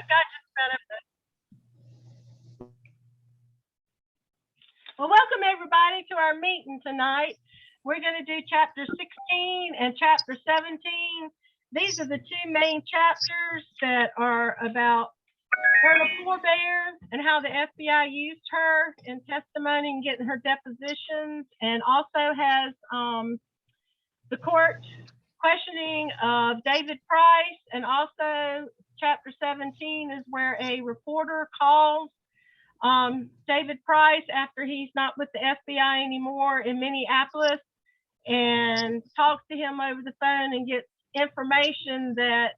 got you benefit. Well, welcome everybody to our meeting tonight. We're going to do chapter 16 and chapter 17. These are the two main chapters that are about Colonel Forbear and how the FBI used her in testimony and getting her depositions, and also has the court questioning of David Price, and also chapter 17 is where a reporter calls David Price after he's not with the FBI anymore in Minneapolis and talks to him over the phone and gets information that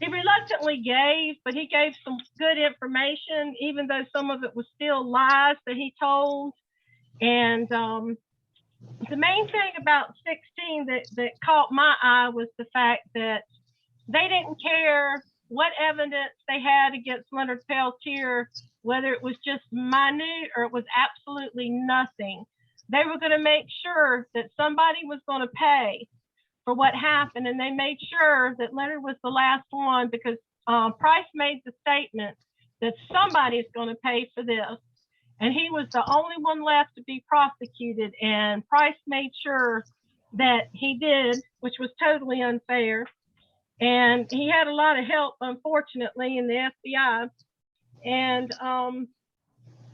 he reluctantly gave, but he gave some good information, even though some of it was still lies that he told. And the main thing about 16 that caught my eye was the fact that they didn't care what evidence they had against Leonard Peltier, whether it was just minute or it was absolutely nothing. They were going to make sure that somebody was going to pay for what happened, and they made sure that Leonard was the last one, because Price made the statement that somebody's going to pay for this, and he was the only one left to be prosecuted, and Price made sure that he did, which was totally unfair. And he had a lot of help, unfortunately, in the FBI. And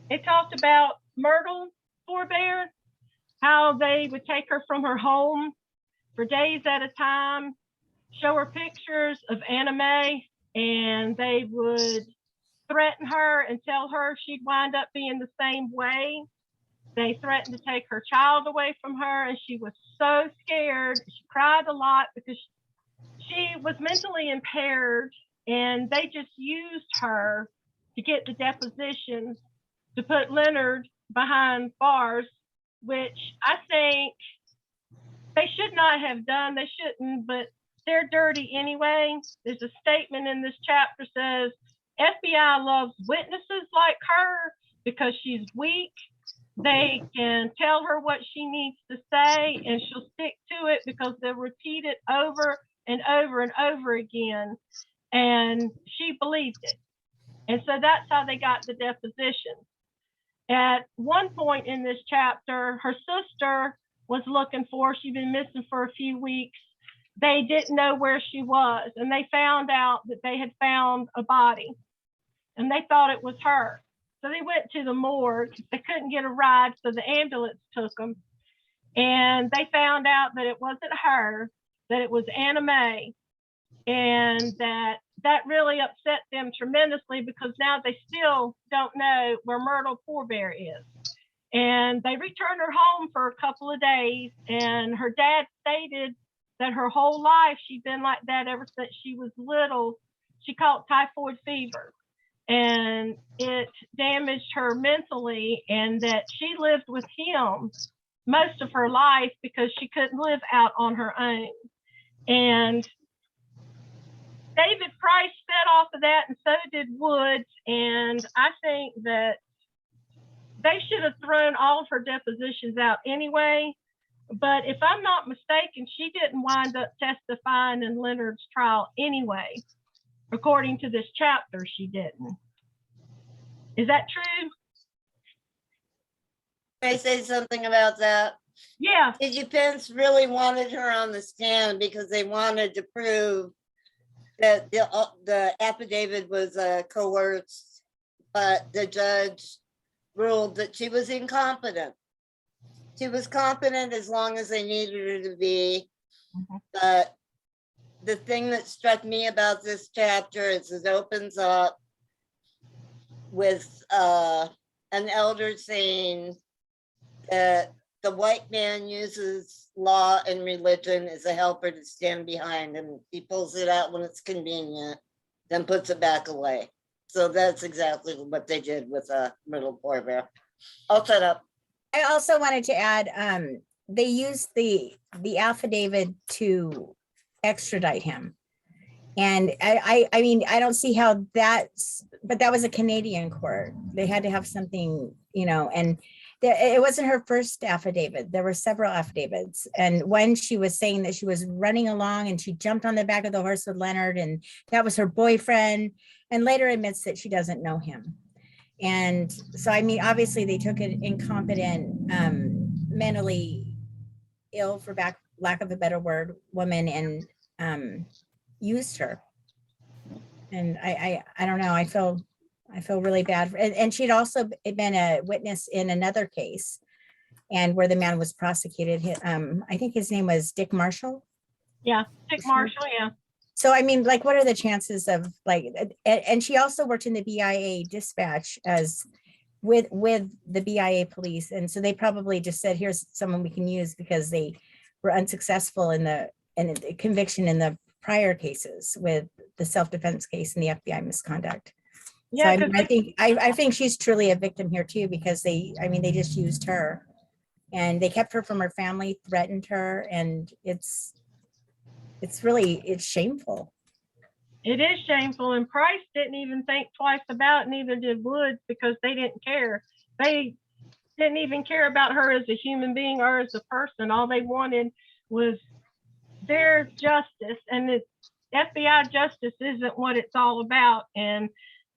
it talked about Myrtle Forbear, how they would take her from her home for days at a time, show her pictures of anime, and they would threaten her and tell her she'd wind up being the same way. They threatened to take her child away from her, and she was so scared. She cried a lot because she was mentally impaired, and they just used her to get the depositions to put Leonard behind bars, which I think they should not have done. They shouldn't, but they're dirty anyway. There's a statement in this chapter says, FBI loves witnesses like her because she's weak. They can tell her what she needs to say and she'll stick to it because they'll repeat it over and over and over again. And she believed it. And so that's how they got the deposition. At one point in this chapter, her sister was looking for her. She'd been missing for a few weeks. They didn't know where she was, and they found out that they had found a body, and they thought it was her. So they went to the morgue. They couldn't get a ride, so the ambulance took them, and they found out that it wasn't her, that it was Anna Mae, and that really upset them tremendously because now they still don't know where Myrtle Forbear is. And they returned her home for a couple of days, and her dad stated that her whole life she'd been like that ever since she was little. She caught typhoid fever, and it damaged her mentally, and that she lived with him most of her life because she couldn't live out on her own. And David Price fed off of that, and so did Woods. And I think that they should have thrown all of her depositions out anyway. But if I'm not mistaken, she didn't wind up testifying in Leonard's trial anyway. According to this chapter, she didn't. Is that true? Can I say something about that? Yeah. The defense really wanted her on the stand because they wanted to prove that the affidavit was coerced, but the judge ruled that she was incompetent. She was competent as long as they needed her to be. But the thing that struck me about this chapter is it opens up with an elder saying that the white man uses law and religion as a helper to stand behind, and he pulls it out when it's convenient, then puts it back away. So that's exactly what they did with Myrtle Forbear. I'll shut up. I also wanted to add, they used the affidavit to extradite him. And I mean, I don't see how that's, but that was a Canadian court. They had to have something, you know, and It wasn't her first affidavit. There were several affidavits. And when she was saying that she was running along and she jumped on the back of the horse with Leonard and that was her boyfriend, and later admits that she doesn't know him. And so, I mean, obviously they took an incompetent, mentally ill, for lack of a better word, woman and used her. And I don't know. I feel really bad. And she'd also been a witness in another case, and where the man was prosecuted. I think his name was Dick Marshall. Yeah, Dick Marshall, yeah. So, I mean, like, what are the chances of like, and she also worked in the BIA dispatch as with the BIA police. And so they probably just said, here's someone we can use because they were unsuccessful in the conviction in the prior cases with the self-defense case and the FBI misconduct. Yeah, So I think she's truly a victim here too, because they just used her and they kept her from her family, threatened her, and it's shameful. it is shameful. And Price didn't even think twice about it, neither did Woods, because they didn't care. They didn't even care about her as a human being or as a person. All they wanted was their justice, and the FBI justice isn't what it's all about. And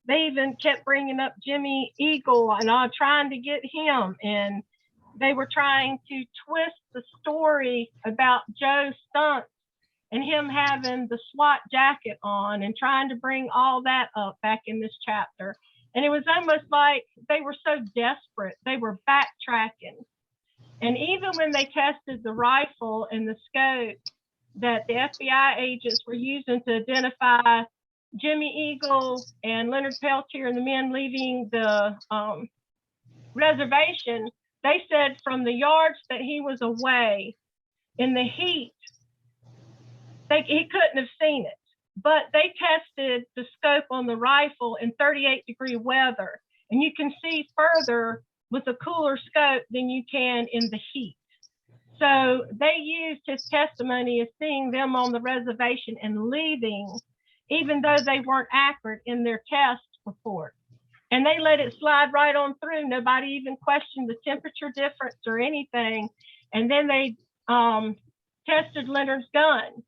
they even kept bringing up Jimmy Eagle and trying to get him, and they were trying to twist the story about Joe's stunts and him having the SWAT jacket on, and trying to bring all that up back in this chapter. And it was almost like they were so desperate, they were backtracking. And even when they tested the rifle and the scope that the FBI agents were using to identify Jimmy Eagle and Leonard Peltier and the men leaving the reservation, they said from the yards that he was away in the heat, he couldn't have seen it. But they tested the scope on the rifle in 38-degree weather, and you can see further with a cooler scope than you can in the heat. So they used his testimony as seeing them on the reservation and leaving, even though they weren't accurate in their test report. And they let it slide right on through. Nobody even questioned the temperature difference or anything. And then they tested Leonard's gun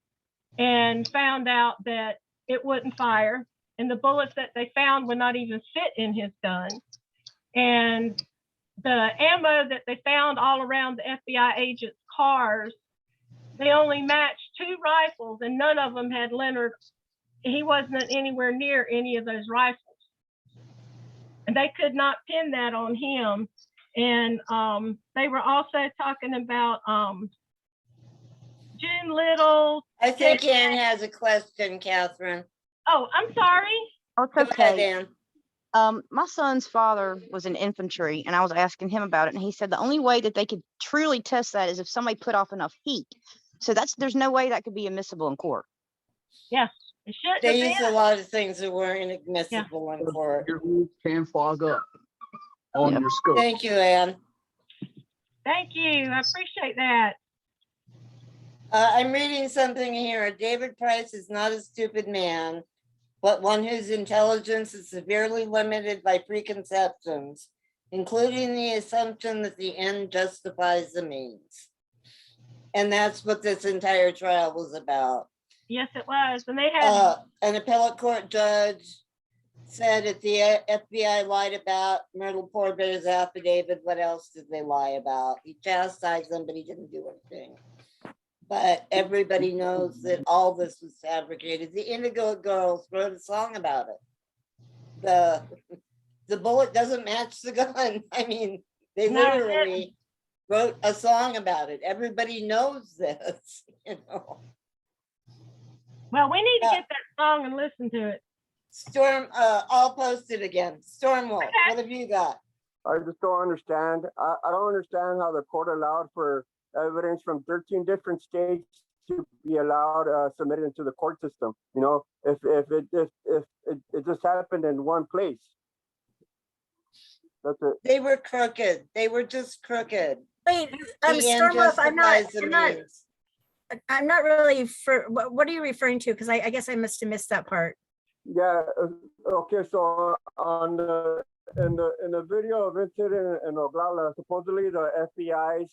and found out that it wouldn't fire. And the bullets that they found would not even fit in his gun. And the ammo that they found all around the FBI agents' cars, they only matched 2 rifles, and none of them had Leonard. He wasn't anywhere near any of those rifles. And they could not pin that on him. And they were also talking about June Little. I think Ann has a question, Catherine. Oh, I'm sorry. Oh, it's Go ahead, okay. Ann. My son's father was in infantry, and I was asking him about it, and he said the only way that they could truly test that is if somebody put off enough heat. So there's no way that could be admissible in court. Yeah, it should. They used a lot of things that weren't admissible in court. Your rules can fog up on Yep. your scope. Thank you, Ann. Thank you. I appreciate that. I'm reading something here. David Price is not a stupid man, but one whose intelligence is severely limited by preconceptions, including the assumption that the end justifies the means. And that's what this entire trial was about. Yes, it was. And they had An appellate court judge said if the FBI lied about Myrtle Poorbear's affidavit, what else did they lie about? He chastised them, but he didn't do anything. But everybody knows that all this was fabricated. The Indigo Girls wrote a song about it. The bullet doesn't match the gun. I mean, they No, it literally wrote a song about it. Everybody knows this, you know. well, we need to get that song and listen to it. Storm, I'll post it again. Stormwolf, Okay. what have you got? I just don't understand. I don't understand how the court allowed for evidence from 13 different states to be allowed submitted into the court system. You know, if it just happened in one place. That's it. They were crooked. They were just crooked. Wait, The end Stormwolf, justifies the means. I'm not really what are you referring to? Because I guess I must have missed that part. Yeah. Okay. So on the in the video of incident in Oglala, supposedly the FBI's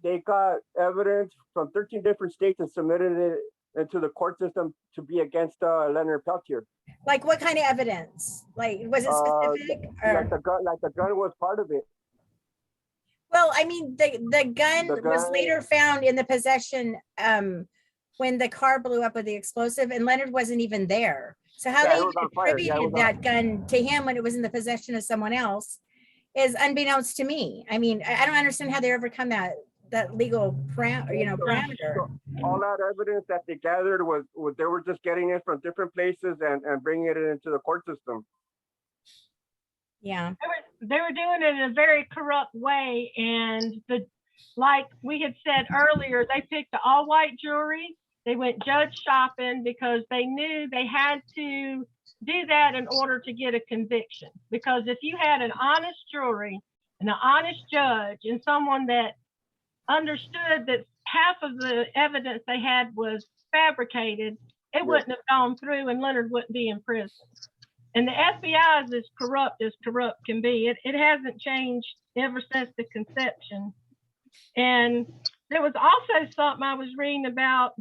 they got evidence from 13 different states and submitted it into the court system to be against Leonard Peltier. Like what kind of evidence? Like, was it specific? Like the gun was part of it. Well, I mean, the gun The was gun- later found in the possession when the car blew up with the explosive, and Leonard wasn't even there. So how Yeah, they it was on fire. Yeah, it attributed was on- that gun to him when it was in the possession of someone else is unbeknownst to me. I mean, I don't understand how they overcome that legal parameter. All that evidence that they gathered was they were just getting it from different places and bringing it into the court system. Yeah. They were doing it in a very corrupt way, and like we had said earlier, they picked the all-white jury. They went judge shopping because they knew they had to do that in order to get a conviction. Because if you had an honest jury and an honest judge and someone that understood that half of the evidence they had was fabricated, it wouldn't have gone through and Leonard wouldn't be in prison. And the FBI is as corrupt can be. It hasn't changed ever since the conception. And there was also something I was reading about.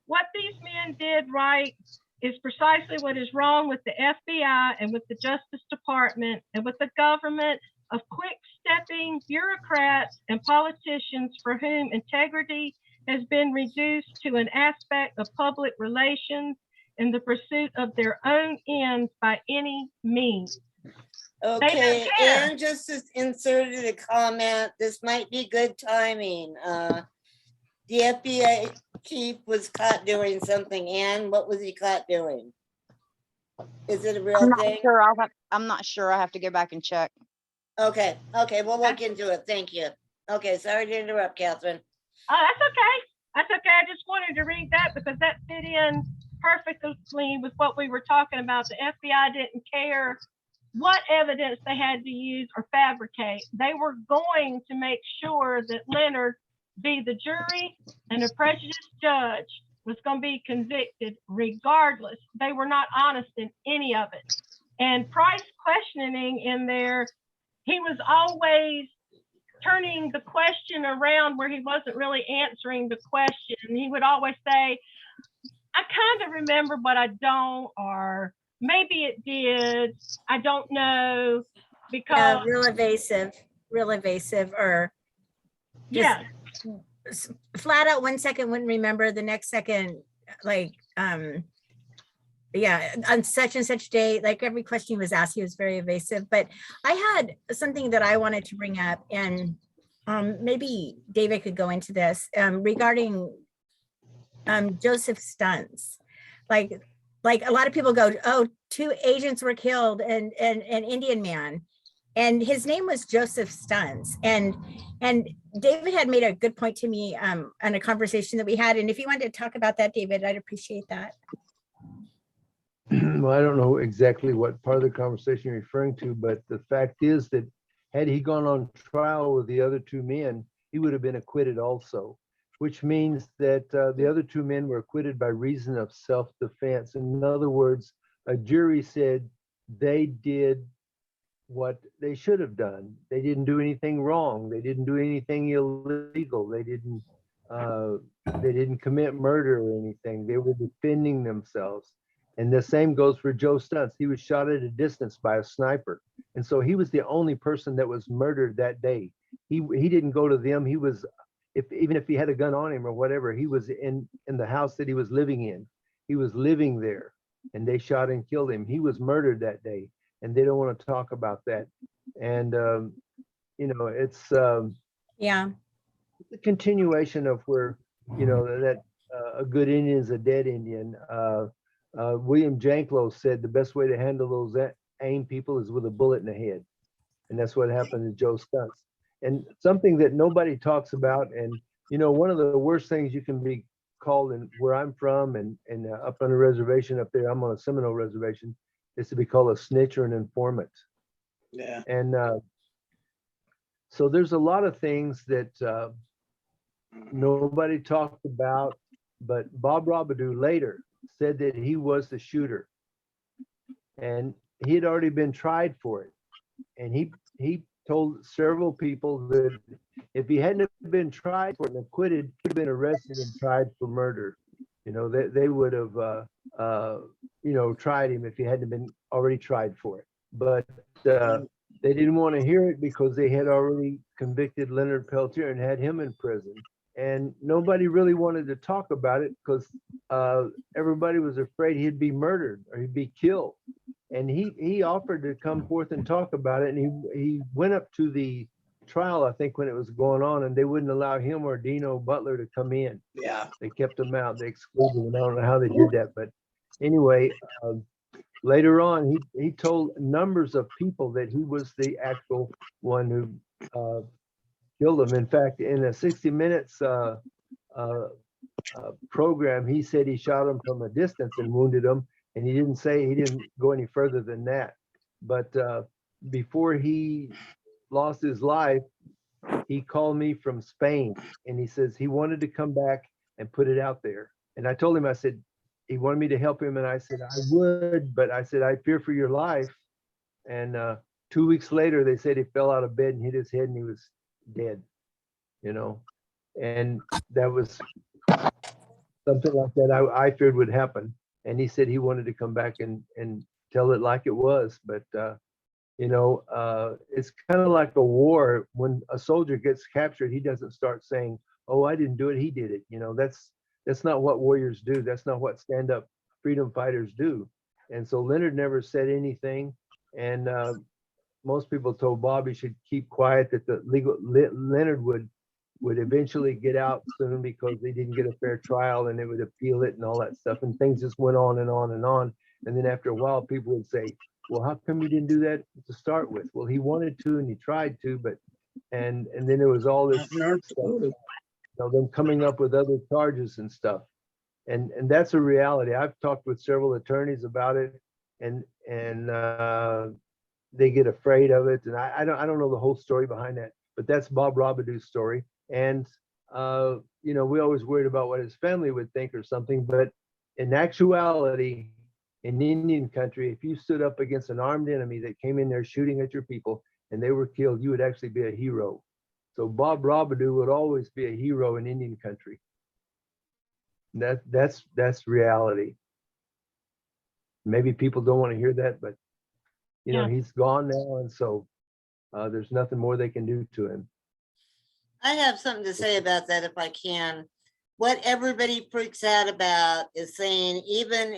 What these men did right is precisely what is wrong with the FBI and with the Justice Department and with the government of quick-stepping bureaucrats and politicians for whom integrity has been reduced to an aspect of public relations in the pursuit of their own ends by any means. Okay, care. Ann just inserted a comment. This might be good timing. The FBI chief was caught doing something. Ann, what was he caught doing? Is it a real I'm not thing? sure. I'm not sure. I have to go back and check. Okay, we'll look into it. Thank you. Okay, sorry to interrupt, Catherine. Oh, that's okay. That's okay. I just wanted to read that because that fit in perfectly with what we were talking about. The FBI didn't care what evidence they had to use or fabricate. They were going to make sure that Leonard be the jury and a prejudiced judge was going to be convicted regardless. They were not honest in any of it. And Price questioning in there, he was always turning the question around where he wasn't really answering the question. He would always say, I kind of remember, but I don't, or maybe it did. I don't know, because Yeah, real evasive, or just flat out 1 second wouldn't remember, the next second, like, yeah, on such and such day, like every question he was asked, he was very evasive. But I had something that I wanted to bring up, and maybe David could go into this regarding Joseph Stunts. Like a lot of people go, oh, 2 agents were killed and an Indian man, and his name was Joseph Stunts. And David had made a good point to me on a conversation that we had. And if you wanted to talk about that, David, I'd appreciate that. Well, I don't know exactly what part of the conversation you're referring to, but the fact is that had he gone on trial with the other 2 men, he would have been acquitted also, which means that the other 2 men were acquitted by reason of self-defense. In other words, a jury said they did what they should have done. They didn't do anything wrong. They didn't do anything illegal. They didn't commit murder or anything. They were defending themselves. And the same goes for Joe Stunts. He was shot at a distance by a sniper. And so he was the only person that was murdered that day. He didn't go to them. He was, even if he had a gun on him or whatever, he was in the house that he was living in. He was living there, and they shot and killed him. He was murdered that day, and they don't want to talk about that. And, it's Yeah. a continuation of where, that a good Indian is a dead Indian. William Janklow said the best way to handle those AIM people is with a bullet in the head. And that's what happened to Joe Stunts. And something that nobody talks about, and one of the worst things you can be called in where I'm from and up on a reservation up there, I'm on a Seminole reservation, is to be called a snitch or an informant. Yeah. And so there's a lot of things that nobody talked about, but Bob Robidoux later said that he was the shooter. And he had already been tried for it. And he told several people that if he hadn't been tried for it and acquitted, he'd have been arrested and tried for murder. You know, they would have, you know, tried him if he hadn't been already tried for it. But they didn't want to hear it because they had already convicted Leonard Peltier and had him in prison. And nobody really wanted to talk about it because everybody was afraid he'd be murdered or he'd be killed. And he offered to come forth and talk about it. And he went up to the trial, I think, when it was going on, and they wouldn't allow him or Dino Butler to come in. Yeah. They kept him out. They excluded him. I don't know how they did that, but anyway, later on, he told numbers of people that he was the actual one who killed them. In fact, in a 60 Minutes program, he said he shot him from a distance and wounded him. And he didn't go any further than that. But before he lost his life, he called me from Spain and he says he wanted to come back and put it out there. And I told him, I said, he wanted me to help him. And I said, I would, but I said, I fear for your life. And 2 weeks later, they said he fell out of bed and hit his head and he was dead, you know. And that was something like that I feared would happen. And he said he wanted to come back and tell it like it was. But, you know, it's kind of like a war. When a soldier gets captured, he doesn't start saying, oh, I didn't do it, he did it. You know, that's not what warriors do. That's not what stand-up freedom fighters do. And so Leonard never said anything. And most people told Bob he should keep quiet, that Leonard would eventually get out soon because they didn't get a fair trial and they would appeal it and all that stuff. And things just went on and on and on. And then after a while, people would say, well, how come you didn't do that to start with? Well, he wanted to and he tried to, but, and then there was all this stuff, you know, them coming up with other charges and stuff. And that's a reality. I've talked with several attorneys about it and they get afraid of it. And I don't know the whole story behind that, but that's Bob Robidoux's story. And, you know, we always worried about what his family would think or something, but in actuality, in Indian country, if you stood up against an armed enemy that came in there shooting at your people and they were killed, you would actually be a hero. So Bob Robidoux would always be a hero in Indian country. That's reality. Maybe people don't want to hear that, but you know, he's gone now. And so there's nothing more they can do to him. I have something to say about that if I can. What everybody freaks out about is saying, even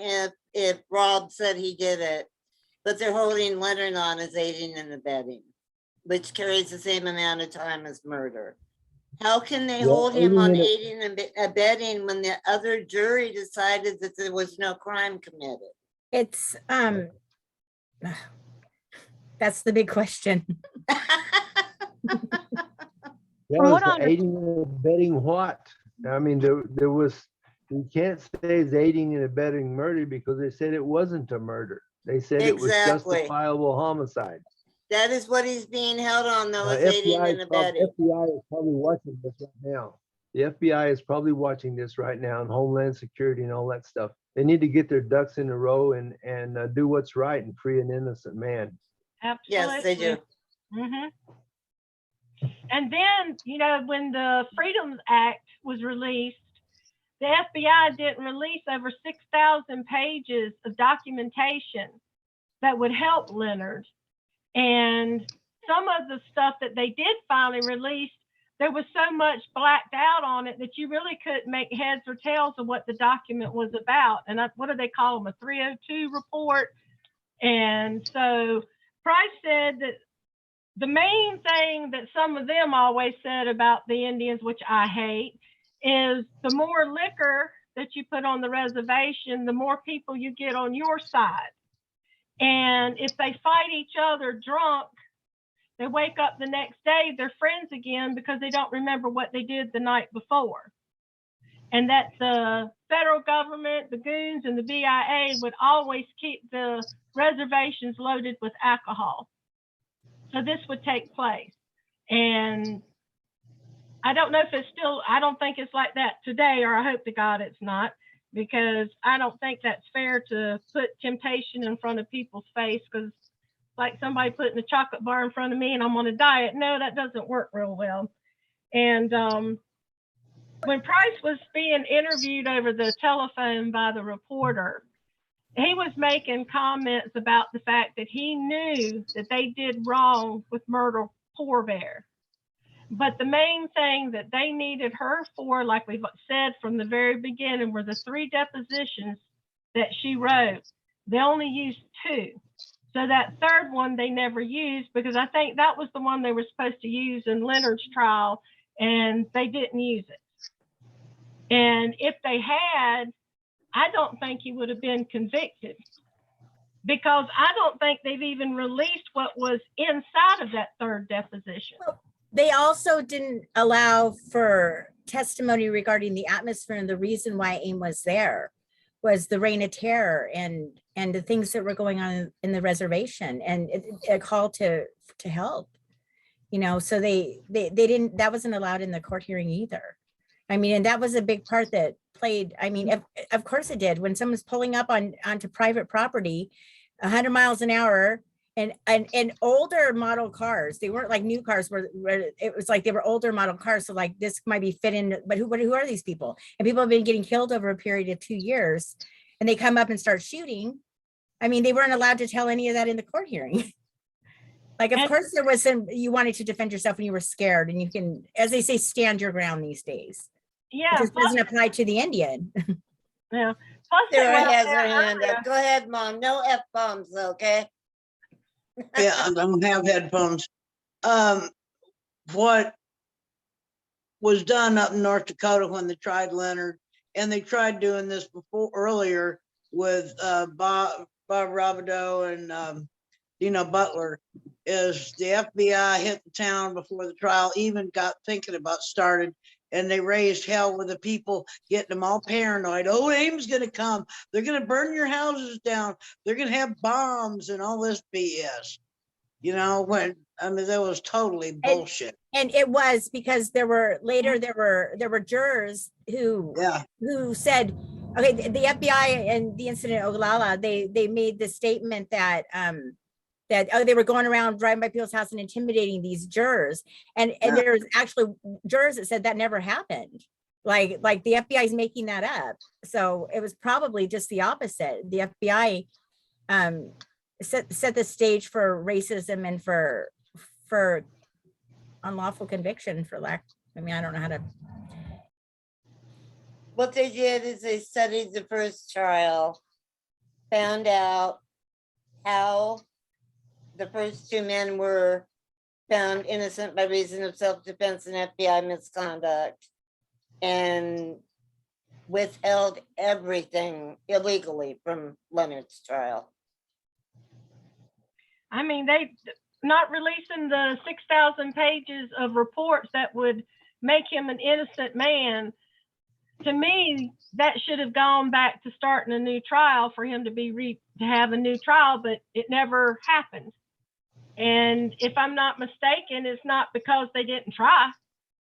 if Rob said he did it, but they're holding Leonard on as aiding and abetting, which carries the same amount of time as murder. How can they hold him on aiding and abetting when the other jury decided that there was no crime committed? It's that's the big question. Yeah, From what was aiding and abetting what? I mean, there was, you can't say it's aiding and abetting murder because they said it wasn't a murder. They said it was justifiable homicide. That is what he's being held on, though, is aiding and abetting. FBI is probably watching this right now. The FBI is probably watching this right now, and Homeland Security and all that stuff. They need to get their ducks in a row and do what's right and free an innocent man. Absolutely. Yes, they do. Mm-hmm. And then, you know, when the Freedoms Act was released, the FBI didn't release over 6,000 pages of documentation that would help Leonard. And some of the stuff that they did finally release, there was so much blacked out on it that you really couldn't make heads or tails of what the document was about. And what do they call them? A 302 report. And so Price said that the main thing that some of them always said about the Indians, which I hate, is the more liquor that you put on the reservation, the more people you get on your side. And if they fight each other drunk, they wake up the next day, they're friends again because they don't remember what they did the night before. And that the federal government, the goons, and the BIA would always keep the reservations loaded with alcohol. So this would take place. And I don't know if it's still, I don't think it's like that today, or I hope to God it's not. because I don't think that's fair to put temptation in front of people's face, because like somebody putting a chocolate bar in front of me and I'm on a diet. No, that doesn't work real well. And when Price was being interviewed over the telephone by the reporter, he was making comments about the fact that he knew that they did wrong with murder Poor Bear. But the main thing that they needed her for, like we've said from the very beginning, were the 3 depositions that she wrote. They only used 2. So that 3rd one they never used, because I think that was the one they were supposed to use in Leonard's trial, and they didn't use it. And if they had, I don't think he would have been convicted, because I don't think they've even released what was inside of that 3rd deposition. They also didn't allow for testimony regarding the atmosphere, and the reason why AIM was there was the reign of terror and the things that were going on in the reservation, and a call to help, you know. So they didn't, that wasn't allowed in the court hearing either. I mean, and that was a big part that played. I mean, of course it did. When someone's pulling up onto private property 100 miles an hour, and older model cars, they weren't like new cars, where it was like they were older model cars. So like this might be fit in, but who are these people? And people have been getting killed over a period of 2 years, and they come up and start shooting. I mean, they weren't allowed to tell any of that in the court hearing. Like, of course there was you wanted to defend yourself and you were scared, and you can, as they say, stand your ground these days. Yeah. It just doesn't apply to the Indian. Yeah. Plus, Sarah has her hand up. Go ahead, Mom. No F-bombs, okay? Yeah, I don't have headphones. What was done up in North Dakota when they tried Leonard, and they tried doing this earlier with Bob Robideau and Dino Butler, is the FBI hit the town before the trial even got thinking about started, and they raised hell with the people, getting them all paranoid. Oh, AIM's gonna come. They're gonna burn your houses down. They're gonna have bombs and all this BS. You know, when, I mean, that was totally bullshit. And it was, because there were jurors who said, okay, the FBI and the incident at Oglala, they made the statement that they were going around driving by people's house and intimidating these jurors. And there's actually jurors that said that never happened. Like the FBI is making that up. So it was probably just the opposite. The FBI set the stage for racism and for unlawful conviction, for lack, I mean, I don't know how to. What they did is they studied the first trial, found out how the first 2 men were found innocent by reason of self-defense and FBI misconduct, and withheld everything illegally from Leonard's trial. I mean, they not releasing the 6,000 pages of reports that would make him an innocent man. To me, that should have gone back to starting a new trial for him to have a new trial, but it never happened. And if I'm not mistaken, it's not because they didn't try.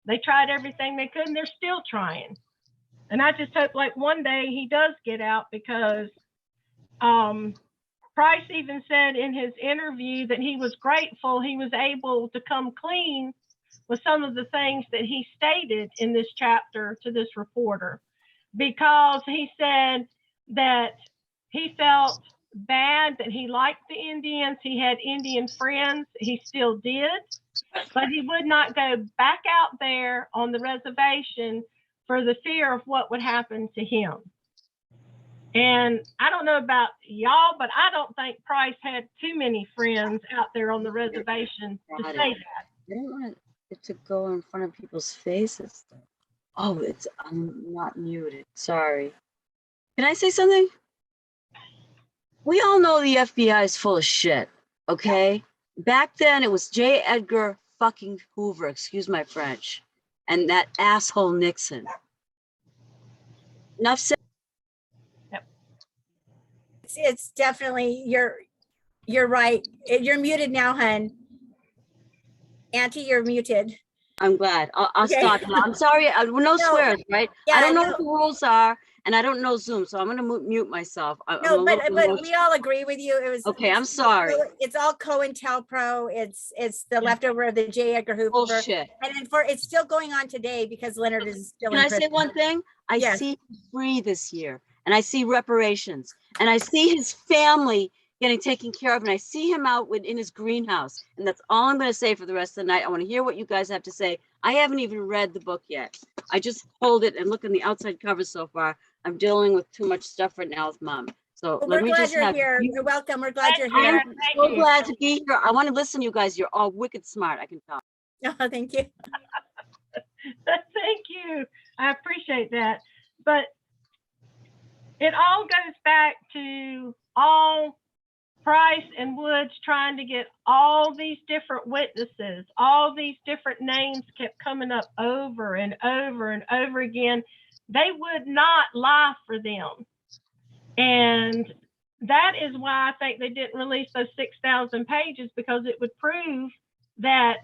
They tried everything they could, and they're still trying. And I just hope, like, one day he does get out, because Price even said in his interview that he was grateful he was able to come clean with some of the things that he stated in this chapter to this reporter, because he said that he felt bad, that he liked the Indians, he had Indian friends, he still did, but he would not go back out there on the reservation for the fear of what would happen to him. And I don't know about y'all, but I don't think Price had too many friends out there on the reservation to say that. I didn't want it to go in front of people's faces. Oh, I'm not muted. Sorry. Can I say something? We all know the FBI is full of shit, okay? Back then, it was J. Edgar fucking Hoover, excuse my French, and that asshole Nixon. Enough said. It's definitely, you're right. You're muted now, hun. Auntie, you're muted. I'm glad. I'll Okay. stop now. I'm sorry. No swears, right? Yeah, I don't know no. what the rules are, and I don't know Zoom, so I'm gonna mute myself. I'm a No, little but emotional. we all agree with you. It was. Okay, I'm sorry. It's all COINTELPRO. It's the leftover of the J. Edgar Hoover. Bullshit. And then it's still going on today because Leonard is still Can in I say prison. one thing? I Yes. see him free this year, and I see reparations, and I see his family getting taken care of, and I see him out in his greenhouse. And that's all I'm going to say for the rest of the night. I want to hear what you guys have to say. I haven't even read the book yet. I just hold it and look in the outside cover so far. I'm dealing with too much stuff right now with Mom. So Well, let we're me glad just you're have here. you. You're welcome. We're glad you're I here. am so glad to be here. I want to listen to you guys. You're all wicked smart. I can tell. Oh, thank you. Thank you. I appreciate that. But it all goes back to all Price and Woods trying to get all these different witnesses, all these different names kept coming up over and over and over again. They would not lie for them. And that is why I think they didn't release those 6,000 pages, because it would prove that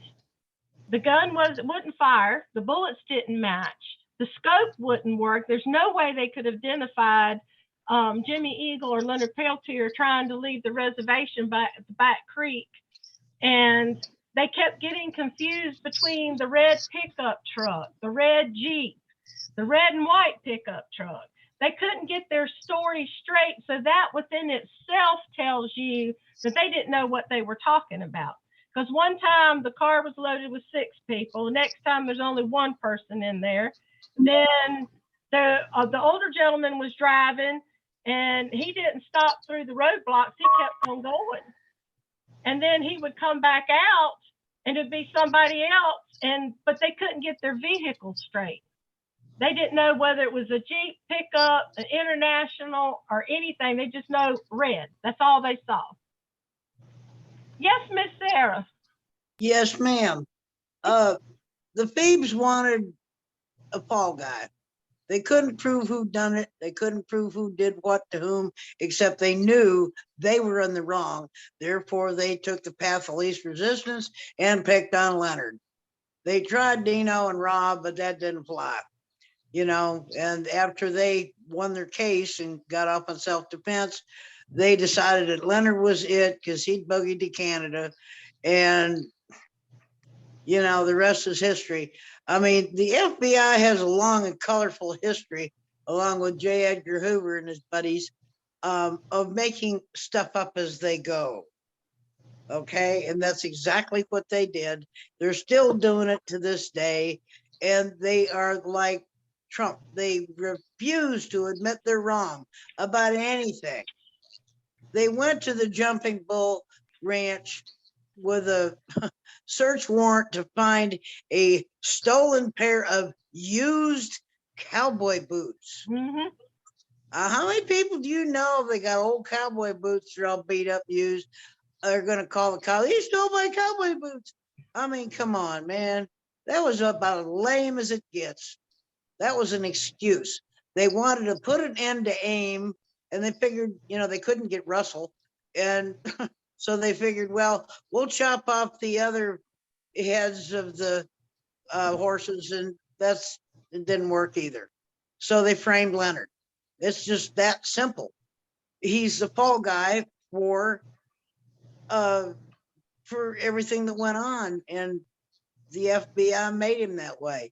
the gun wouldn't fire, the bullets didn't match, the scope wouldn't work. There's no way they could have identified Jimmy Eagle or Leonard Peltier trying to leave the reservation by the back creek. And they kept getting confused between the red pickup truck, the red Jeep, the red and white pickup truck. They couldn't get their story straight. So that within itself tells you that they didn't know what they were talking about. Because one time the car was loaded with 6 people. The next time there's only 1 person in there. Then the older gentleman was driving, and he didn't stop through the roadblocks. He kept on going. And then he would come back out, and it'd be somebody else. But they couldn't get their vehicle straight. They didn't know whether it was a Jeep pickup, an International, or anything. They just know red. That's all they saw. Yes, Miss Sarah. Yes, ma'am. The Phoebes wanted a fall guy. They couldn't prove who done it. They couldn't prove who did what to whom, except they knew they were in the wrong. Therefore, they took the path of least resistance and picked on Leonard. They tried Dino and Rob, but that didn't fly. You know, and after they won their case and got off on self-defense, they decided that Leonard was it because he'd boogied to Canada. And, you know, the rest is history. I mean, the FBI has a long and colorful history, along with J. Edgar Hoover and his buddies, of making stuff up as they go. Okay, and that's exactly what they did. They're still doing it to this day, and they are like Trump. They refuse to admit they're wrong about anything. They went to the Jumping Bull Ranch with a search warrant to find a stolen pair of used cowboy boots. Mm-hmm. How many people do you know they got old cowboy boots? They're all beat up, used. They're going to call the cops. He stole my cowboy boots. I mean, come on, man. That was about as lame as it gets. That was an excuse. They wanted to put an end to AIM, and they figured, you know, they couldn't get Russell. And so they figured, well, we'll chop off the other heads of the horses, and it didn't work either. So they framed Leonard. It's just that simple. He's the fall guy for everything that went on, and the FBI made him that way.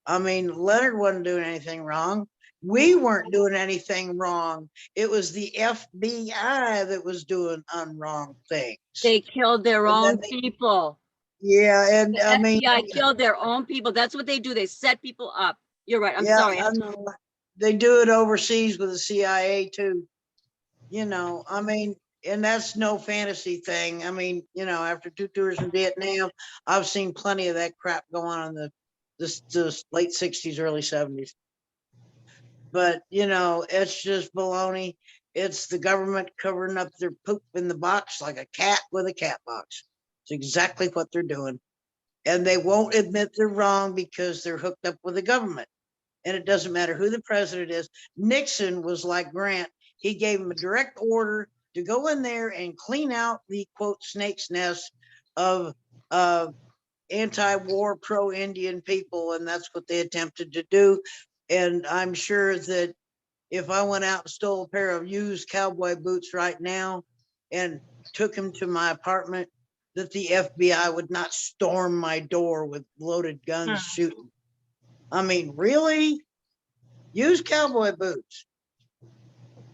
I mean, Leonard wasn't doing anything wrong. We weren't doing anything wrong. It was the FBI that was doing wrong things. They killed their own people. Yeah, and The I mean, FBI killed their own people. That's what they do. They set people up. You're right. I'm yeah, sorry. I know. They do it overseas with the CIA too. You know, I mean, and that's no fantasy thing. I mean, you know, after 2 tours in Vietnam, I've seen plenty of that crap go on in the late 60s, early 70s. But, you know, it's just baloney. It's the government covering up their poop in the box like a cat with a cat box. It's exactly what they're doing. And they won't admit they're wrong because they're hooked up with the government. And it doesn't matter who the president is. Nixon was like Grant. He gave him a direct order to go in there and clean out the, quote, snake's nest of anti-war, pro-Indian people. And that's what they attempted to do. And I'm sure that if I went out and stole a pair of used cowboy boots right now and took them to my apartment, that the FBI would not storm my door with loaded guns shooting. I mean, really? Used cowboy boots.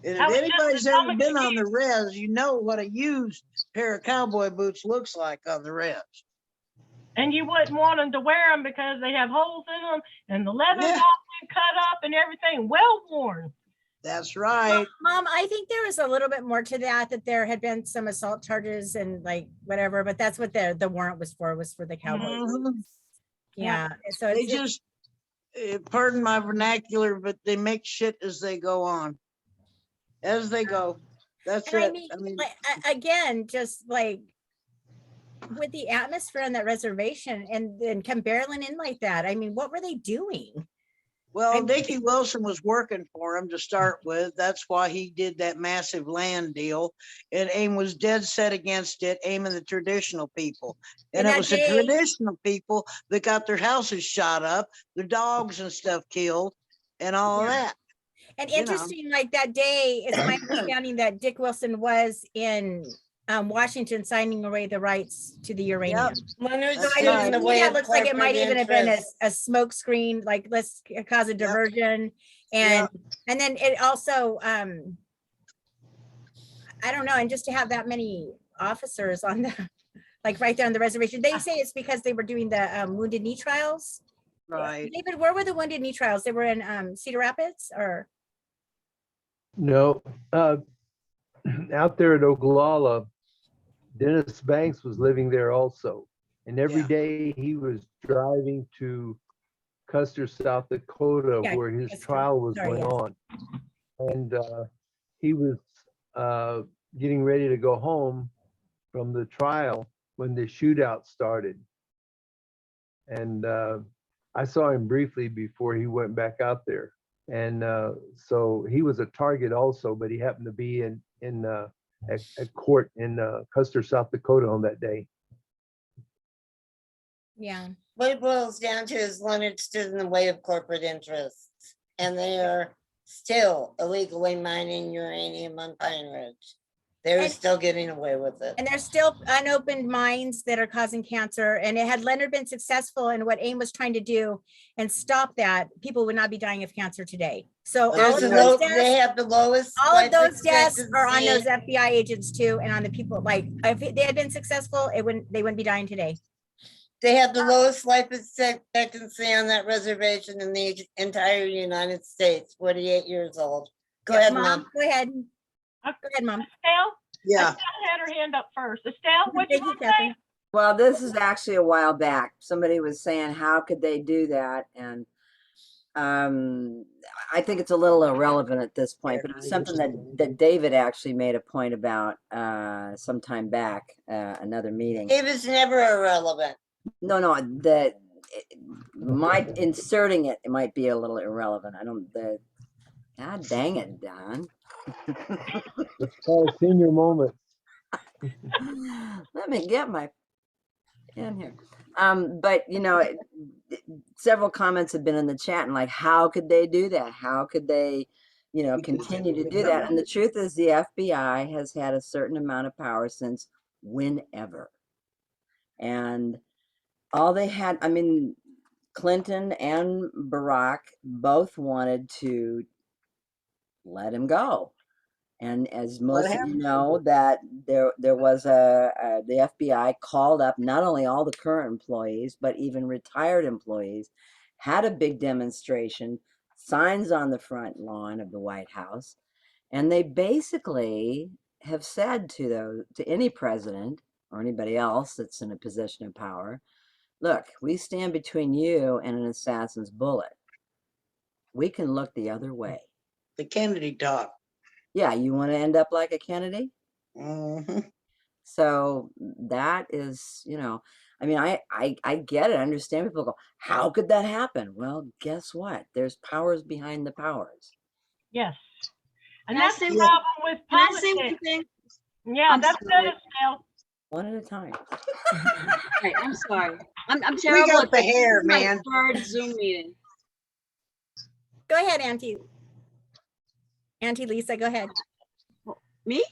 And That if was just anybody's the ever comic been on book. the res, you know what a used pair of cowboy boots looks like on the res. And you wouldn't want them to wear them because they have holes in them and the leather's Yeah. all been cut up and everything, well worn. That's right. Mom, I think there was a little bit more to that, that there had been some assault charges and like whatever, but that's what the warrant was for the cowboy. Mhm. Yeah. So They it's just, pardon my vernacular, but they make shit as they go on. As they go. That's and it. I mean, like, again, just like with the atmosphere on that reservation and come barreling in like that. I mean, what were they doing? Well, Dickie Wilson was working for him to start with. That's why he did that massive land deal. And AIM was dead set against it, AIM and the traditional people. And it was the traditional people that got their houses shot up, their dogs and stuff killed, and all of that. And interesting, like that day, it's my understanding that Dick Wilson was in Washington signing away the rights to the uranium. Leonard's So stood in the way that of looks like it might corporate even have been interests. a smoke screen, like let's cause a diversion. And then it also, I don't know, and just to have that many officers on the, like right there on the reservation, they say it's because they were doing the Wounded Knee trials. Right. David, where were the Wounded Knee trials? They were in Cedar Rapids or? No, out there at Oglala, Dennis Banks was living there also. And every day he was driving to Custer, South Dakota, where his trial was going on. And he was getting ready to go home from the trial when the shootout started. And I saw him briefly before he went back out there. And so he was a target also, but he happened to be at court in Custer, South Dakota on that day. Yeah. What it boils down to is Leonard stood in the way of corporate interests, and they are still illegally mining uranium on Pine Ridge. They're still getting away with it. And there's still unopened mines that are causing cancer. And had Leonard been successful in what AIM was trying to do and stop that, people would not be dying of cancer today. So all of those deaths, they have the lowest. all of those deaths expectancy. are on those FBI agents too, and on the people. Like if they had been successful, they wouldn't be dying today. They have the lowest life expectancy on that reservation in the entire United States, 48 years old. Go ahead, Mom. Go ahead. Go ahead, Mom. Estelle? Yeah. Estelle had her hand up first. Estelle, what do you want to say? Well, this is actually a while back. Somebody was saying, how could they do that? And I think it's a little irrelevant at this point, but it was something that David actually made a point about some time back, another meeting. David's never irrelevant. No, inserting it might be a little irrelevant. God dang it, Don. It's called senior moment. Let me get my pen here. But several comments have been in the chat and like, how could they do that? How could they, continue to do that? And the truth is the FBI has had a certain amount of power since whenever. And all they had, Clinton and Barack both wanted to let him go. And as most of you know, that there was the FBI called up not only all the current employees, but even retired employees, had a big demonstration, signs on the front lawn of the White House. And they basically have said to any president or anybody else that's in a position of power, look, we stand between you and an assassin's bullet. We can look the other way. The Kennedy talk. Yeah, you want to end up like a Kennedy? Mm-hmm. So that is, I get it. I understand people go, how could that happen? Well, guess what? There's powers behind the powers. Yes. And Can I that's the say problem one- with Can I say one politics. thing? Yeah, I'm that's sorry. good, Estelle. One at a time. Right, I'm sorry. I'm terrible. got at the this. This hair, is my man. third Zoom meeting. Go ahead, Auntie. Auntie Lisa, go ahead. Me?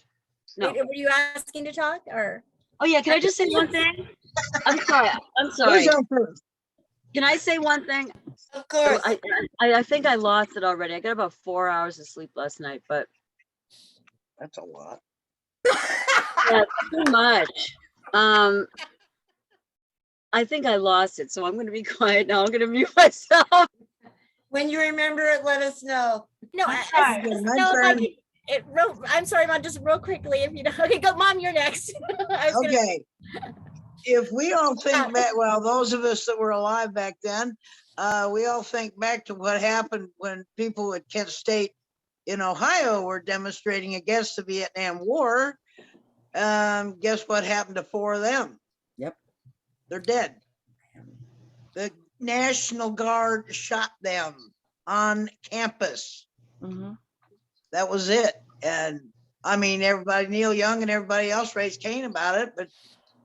No. Were you asking to talk or? Oh yeah, can I just say one thing? I'm sorry. I'm Who's sorry. on first? Can I say one thing? Of course. I think I lost it already. I got about 4 hours of sleep last night, but That's a lot. yeah, too much. I think I lost it, so I'm going to be quiet now. I'm going to mute myself. When you remember it, let us know. No, That's I right. just My know if I turn. could, I'm sorry, Mom, just real quickly, if you don't, okay, go, Mom, you're next. I was gonna- Okay. If we all think back, well, those of us that were alive back then, we all think back to what happened when people at Kent State in Ohio were demonstrating against the Vietnam War. Guess what happened to 4 of them? Yep. They're dead. The National Guard shot them on campus. Mhm. That was it. And I mean, everybody, Neil Young and everybody else raised Cain about it, but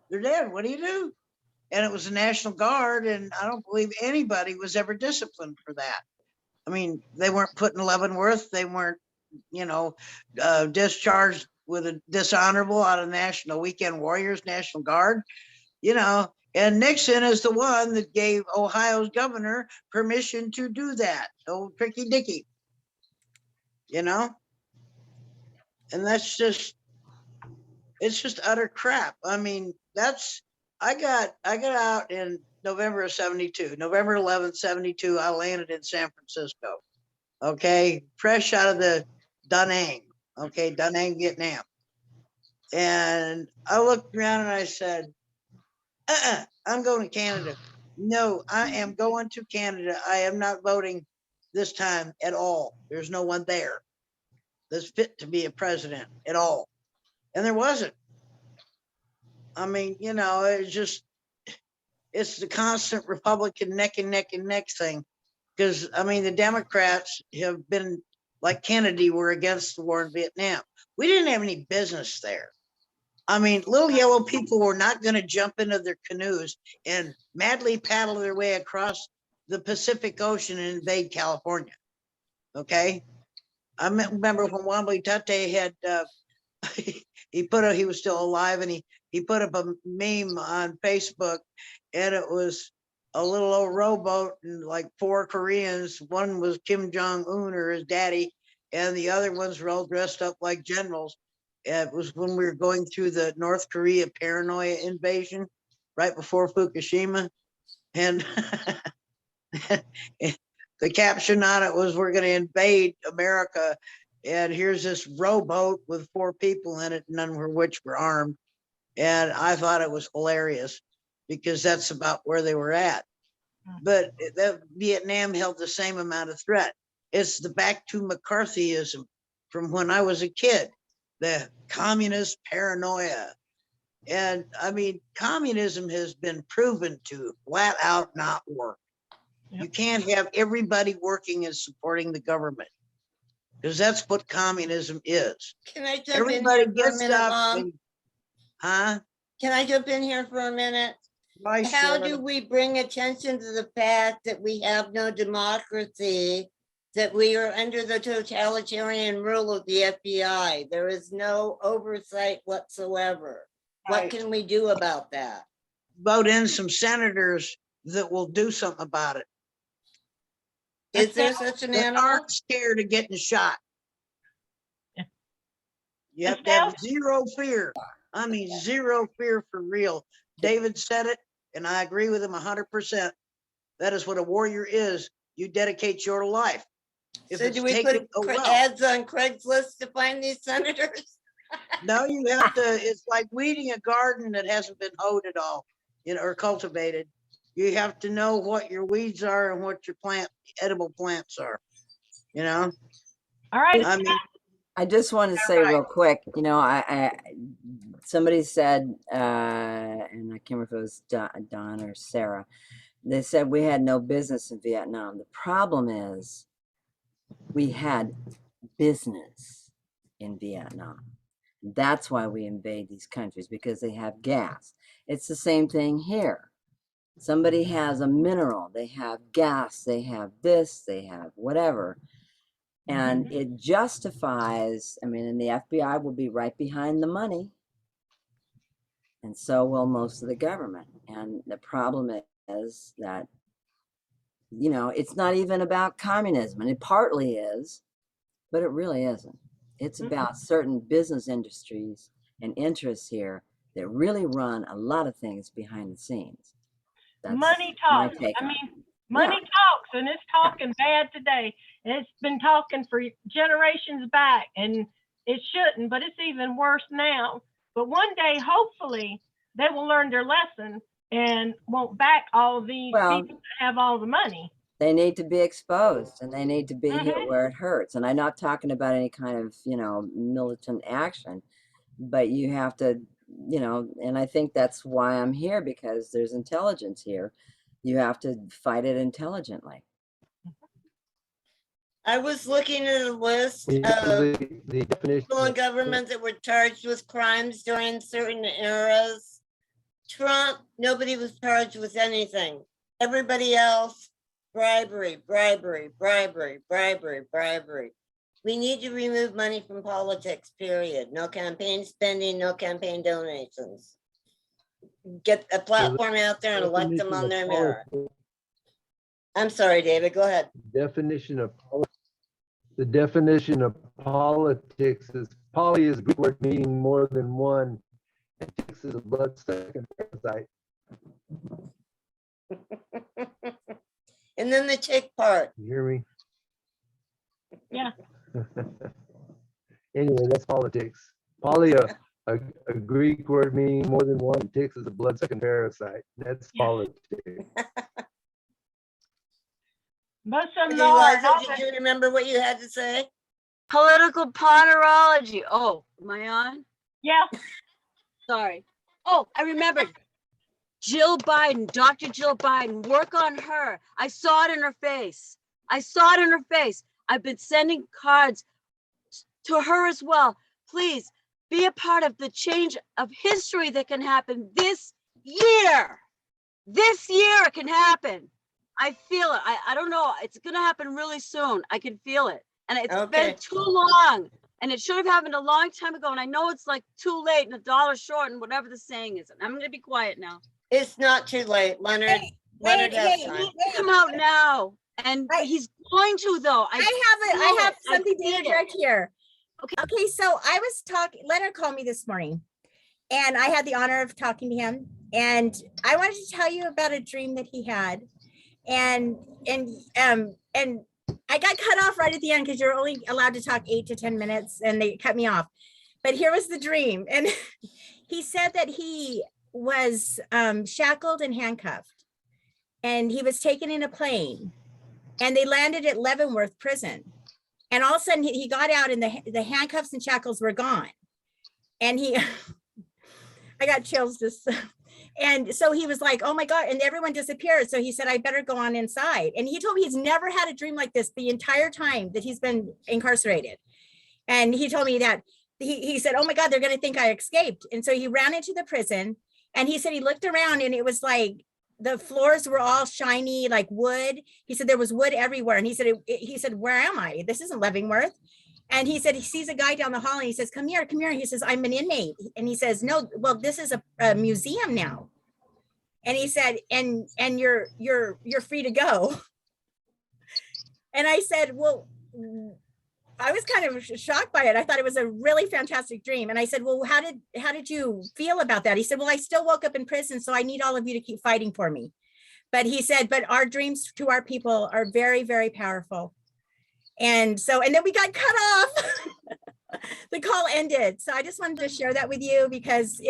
they're dead. What do you do? And it was the National Guard, and I don't believe anybody was ever disciplined for that. I mean, they weren't put in Leavenworth. They weren't, discharged with a dishonorable out of National Weekend Warriors, National Guard, and Nixon is the one that gave Ohio's governor permission to do that. Old Tricky Dicky, and that's just, it's just utter crap. I mean, I got out in November of 72, November 11th, 72, I landed in San Francisco. Okay. Fresh out of the Da Nang. Okay. Da Nang, Vietnam. And I looked around and I said, I'm going to Canada. No, I am going to Canada. I am not voting this time at all. There's no one there that's fit to be a president at all. And there wasn't. I mean, it's the constant Republican neck and neck and neck thing. Because, I mean, the Democrats have been, like Kennedy, were against the war in Vietnam. We didn't have any business there. I mean, little yellow people were not going to jump into their canoes and madly paddle their way across the Pacific Ocean and invade California. Okay? I remember when Wambly Tate had, he was still alive, and he put up a meme on Facebook, and it was a little old rowboat and like 4 Koreans. One was Kim Jong-un or his daddy, and the other ones were all dressed up like generals. It was when we were going through the North Korea paranoia invasion right before Fukushima. And the caption on it was, "We're going to invade America. And here's this rowboat with 4 people in it, none of which were armed." And I thought it was hilarious because that's about where they were at. But Vietnam held the same amount of threat. It's the back to McCarthyism from when I was a kid, the communist paranoia. And I mean, communism has been proven to flat out not work. Yep. You can't have everybody working and supporting the government, because that's what communism is. Can I jump Everybody in here for a gets minute, up Mom? and, huh? Can I jump in here for a minute? Why How should? do we bring attention to the fact that we have no democracy, that we are under the totalitarian rule of the FBI? There is no oversight whatsoever. What Right. can we do about that? Vote in some senators that will do something about it, Is there such an that animal? aren't scared of getting shot. Yeah. You have to have zero fear. I mean, zero fear for real. David said it, and I agree with him 100%. That is what a warrior is. You dedicate your life. If So it's do we taken, put oh well. ads on Craigslist to find these senators? No, you have to, it's like weeding a garden that hasn't been hoed at all, or cultivated. You have to know what your weeds are and what your edible plants are, All right. I mean, I just want to say real quick, somebody said, and I can't remember if it was Don or Sarah, they said we had no business in Vietnam. The problem is we had business in Vietnam. That's why we invade these countries, because they have gas. It's the same thing here. Somebody has a mineral, they have gas, they have this, they have whatever. And it justifies, I mean, and the FBI will be right behind the money. And so will most of the government. And the problem is that, you know, it's not even about communism, and it partly is, but it really isn't. It's about certain business industries and interests here that really run a lot of things behind the scenes. That's Money my talks. take I on it. mean, money talks, and it's talking bad today. And it's been talking for generations back, and it shouldn't, but it's even worse now. But one day, hopefully, they will learn their lesson and won't back all these Well, people that have all the money. they need to be exposed, and they need to be hit where it hurts. And I'm not talking about any kind of, you know, militant action, but you have to, you know, and I think that's why I'm here, because there's intelligence here. You have to fight it intelligently. I was looking at a list You know, of the definition people in of- government that were charged with crimes during certain eras. Trump, nobody was charged with anything. Everybody else, bribery, bribery, bribery, bribery, bribery. We need to remove money from politics, period. No campaign spending, no campaign donations. Get a platform out there and elect them on their merit. I'm sorry, David, go ahead. The definition of politics is poly is a Greek word meaning more than one, and tix is a bloodsucking parasite. And then the tick part. You hear me? Yeah. Anyway, that's politics. Poly, a Greek word meaning more than one, tix is a bloodsucking parasite. That's politics. Most of them Okay, are. Liza, did you remember what you had to say? Political ponerology. Oh, am I on? Yeah. Sorry. Oh, I remembered. Jill Biden, Dr. Jill Biden, work on her. I saw it in her face. I saw it in her face. I've been sending cards to her as well. Please be a part of the change of history that can happen this year. This year it can happen. I feel it. I don't know. It's going to happen really soon. I can feel it. And it's Okay. been too long. And it should have happened a long time ago. And I know it's like too late and a dollar short and whatever the saying is. And I'm going to be quiet now. It's not too late, Leonard. Leonard has time. Come out now. And he's going to, though. I have something to see it. interject here. Okay. Okay, so I was talking, Leonard called me this morning, and I had the honor of talking to him, and I wanted to tell you about a dream that he had. And I got cut off right at the end because you're only allowed to talk 8 to 10 minutes, and they cut me off. But here was the dream. And he said that he was shackled and handcuffed, and he was taken in a plane, and they landed at Leavenworth prison. And all of a sudden he got out, and the handcuffs and shackles were gone. And I got chills just. And so he was like, oh my God, and everyone disappeared. So he said, I better go on inside. And he told me he's never had a dream like this the entire time that he's been incarcerated. And he told me that he said, oh my God, they're going to think I escaped. And so he ran into the prison, and he said he looked around, and it was like the floors were all shiny like wood. He said there was wood everywhere. And he said, where am I? This isn't Leavenworth. And he said he sees a guy down the hall, and he says, come here, come here. He says, I'm an inmate. And he says, no, well, this is a museum now. And he said, and you're free to go. And I said, well, I was kind of shocked by it. I thought it was a really fantastic dream. And I said, well, how did you feel about that? He said, well, I still woke up in prison, so I need all of you to keep fighting for me. But he said, but our dreams to our people are very, very powerful. And so, and then we got cut off. The call ended. So I just wanted to share that with you because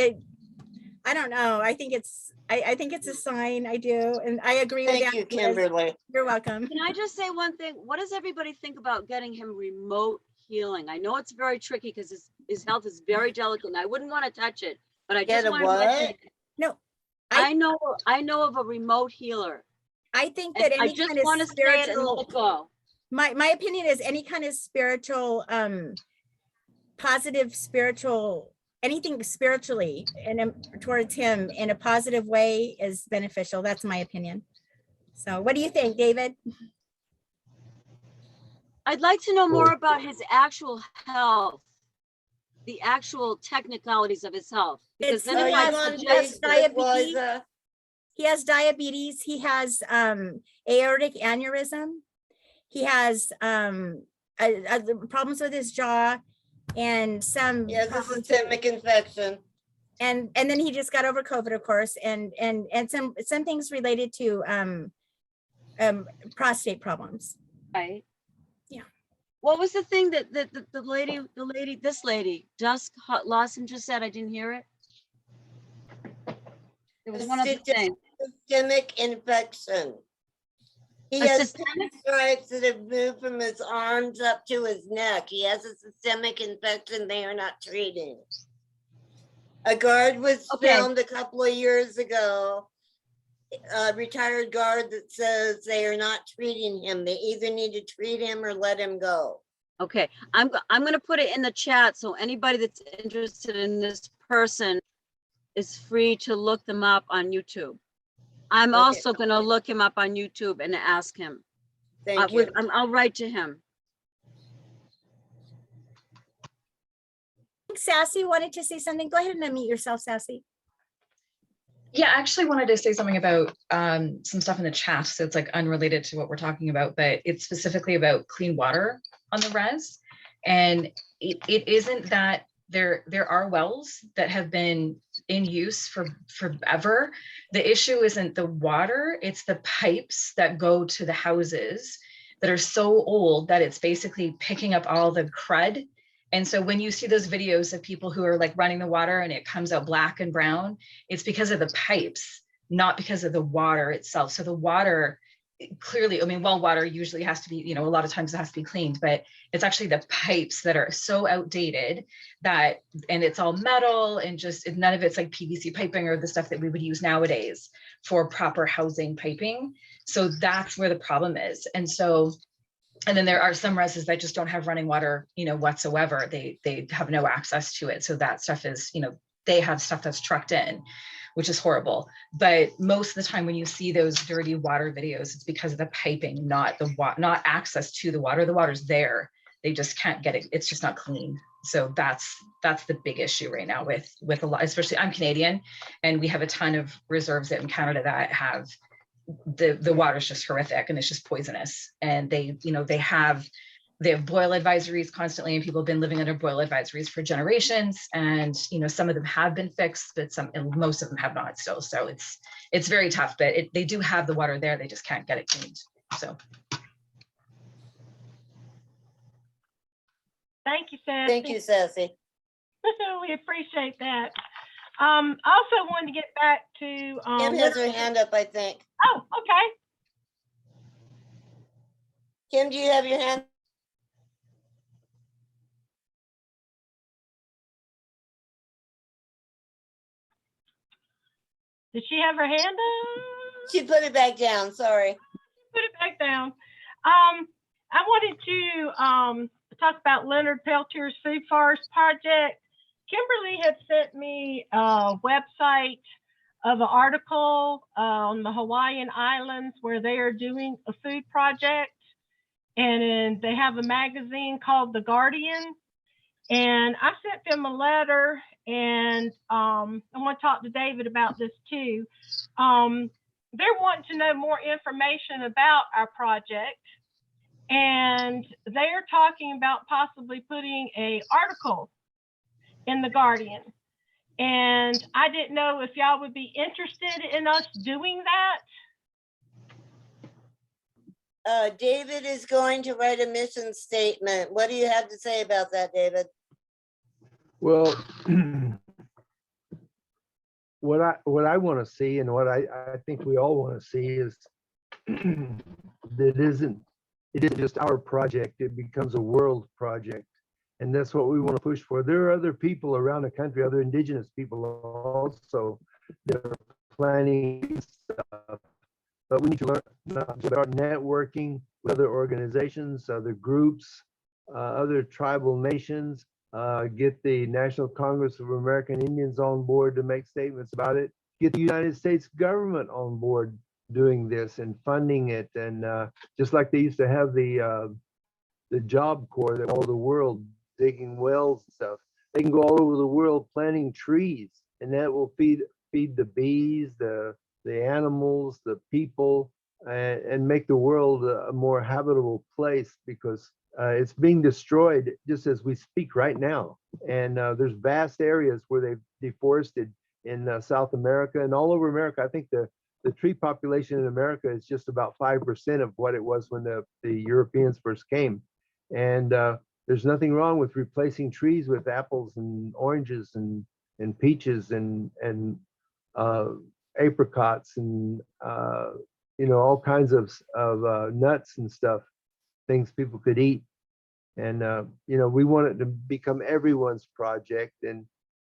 I don't know. I think it's a sign. I do. And I agree with that. Thank you, Kimberly. You're welcome. Can I just say one thing? What does everybody think about getting him remote healing? I know it's very tricky because his health is very delicate, and I wouldn't want to touch it, but I Get just a want to what? mention it. No, I know of a remote healer. I think And that I any just kind want to of say it and spiritual, let it go. my opinion is any kind of spiritual, positive spiritual, anything spiritually and towards him in a positive way is beneficial. That's my opinion. So what do you think, David? I'd like to know more about his actual health, the actual technicalities of his health. Because then Oh, if you I want suggest, diabetes. Wikuwa? He has diabetes. He has aortic aneurysm. He has problems with his jaw and some He has a problems systemic infection. and then he just got over COVID, of course, and some things related to prostate problems. right? Yeah. What was the thing that this lady, Dusk Lawson just said? I didn't hear it. There was one other thing. Systemic infection. He A has systemic? stripes that have moved from his arms up to his neck. He has a systemic infection they are not treating. A guard was Okay. filmed a couple of years ago, a retired guard that says they are not treating him. They either need to treat him or let him go. Okay, I'm going to put it in the chat so anybody that's interested in this person is free to look them up on YouTube. I'm Okay. also going to look him up on YouTube and ask him. Thank you. I'll write to him. Sassy wanted to say something. Go ahead and unmute yourself, Sassy. Yeah, I actually wanted to say something about some stuff in the chat. So it's like unrelated to what we're talking about, but it's specifically about clean water on the res. And it isn't that there are wells that have been in use for forever. The issue isn't the water, it's the pipes that go to the houses that are so old that it's basically picking up all the crud. And so when you see those videos of people who are like running the water and it comes out black and brown, it's because of the pipes, not because of the water itself. So the water, clearly, I mean, well water usually has to be, you know, a lot of times it has to be cleaned, but it's actually the pipes that are so outdated that, and it's all metal and just none of it's like PVC piping or the stuff that we would use nowadays for proper housing piping. So that's where the problem is. And so, and then there are some reses that just don't have running water, you know, whatsoever. They have no access to it. So that stuff is, you know, they have stuff that's trucked in, which is horrible. But most of the time when you see those dirty water videos, it's because of the piping, not access to the water. The water's there. They just can't get it. It's just not clean. So that's the big issue right now with a lot, especially I'm Canadian and we have a ton of reserves in Canada that have the water's just horrific and it's just poisonous. And they have boil advisories constantly and people have been living under boil advisories for generations. And, you know, some of them have been fixed, but most of them have not still. So it's very tough, but they do have the water there. They just can't get it cleaned. So. Thank you, Sassy. Thank you, Sassy. We appreciate that. Also wanted to get back to Kim has her hand up, I think. Oh, okay. Kim, do you have your hand? Did she have her hand up? She put it back down, sorry. Put it back down. I wanted to talk about Leonard Peltier's Food Forest Project. Kimberly had sent me a website of an article on the Hawaiian Islands where they are doing a food project. And they have a magazine called The Guardian. And I sent them a letter and I want to talk to David about this too. They're wanting to know more information about our project. And they're talking about possibly putting an article in The Guardian. And I didn't know if y'all would be interested in us doing that. David is going to write a mission statement. What do you have to say about that, David? Well, what I want to see and what I think we all want to see is that it isn't just our project, it becomes a world project. And that's what we want to push for. There are other people around the country, other indigenous people also that are planning stuff. But we need to learn about networking with other organizations, other groups, other tribal nations, get the National Congress of American Indians on board to make statements about it, get the United States government on board doing this and funding it. And just like they used to have the the Job Corps that all over the world digging wells and stuff. They can go all over the world planting trees, and that will feed the bees, the animals, the people, and make the world a more habitable place, because it's being destroyed just as we speak right now. And there's vast areas where they've deforested in South America and all over America. I think the tree population in America is just about 5% of what it was when the Europeans first came. And there's nothing wrong with replacing trees with apples and oranges and peaches and apricots and all kinds of nuts and stuff, things people could eat. And we want it to become everyone's project, and